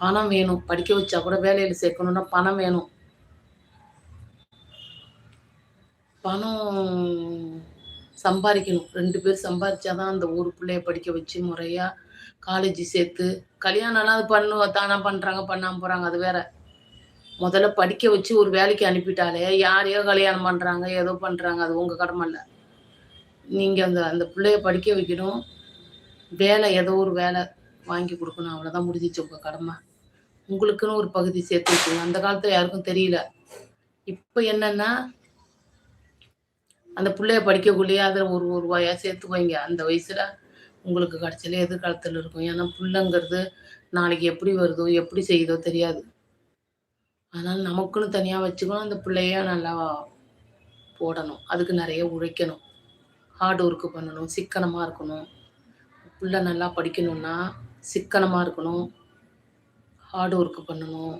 பணம் வேணும். படிக்க வச்சா கூட வேலையில சேர்க்கணும்னா பணம் வேணும். பணம் சம்பாரிக்கணும். 2 பேர் சம்பாரிச்சா தான் அந்த ஒரு பிள்ளைய படிக்க வச்சு முறையா காலேஜ் சேர்த்து, கல்யாணம்லாம் அது தானா பண்றாங்க, பண்ணாம போறாங்க. அது வேற. முதல்ல படிக்க வச்சு ஒரு வேலைக்கு அனுப்பிட்டாலே, யாரையோ கல்யாணம் பண்றாங்க, ஏதோ பண்றாங்க. அது உங்க கடமை இல்ல. நீங்க அந்த அந்த பிள்ளைய படிக்க வைக்கணும். வேலை ஏதோ ஒரு வேலை வாங்கி குடுக்கணும். அவ்வளோதான் முடிஞ்சிச்சு உங்க கடமை. உங்களுக்குன்னு ஒரு பகுதி சேர்த்து வச்சுங்க. அந்த காலத்துல யாருக்கும் தெரியல. இப்ப என்னன்னா, அந்த புள்ளைய படிக்கக்குள்ளயே அதுல ஒரு ரூ. 1 சேர்த்து வைங்க. அந்த வயசுல உங்களுக்கு கடைசியில எதிர்காலத்துல இருக்கும். ஏன்னா புள்ளங்கிறது நாளைக்கு எப்படி வருதோ, எப்படி செய்யுதோ தெரியாது. அதனால நமக்குன்னு தனியா வச்சுக்கணும். அந்த பிள்ளைய நல்லா போடணும். அதுக்கு நெறைய உழைக்கணும். ஹார்ட் ஒர்க் பண்ணணும். சிக்கனமா இருக்கணும். புள்ள நல்லா படிக்கணும்னா, சிக்கனமா இருக்கணும். ஹார்ட் ஒர்க் பண்ணணும்.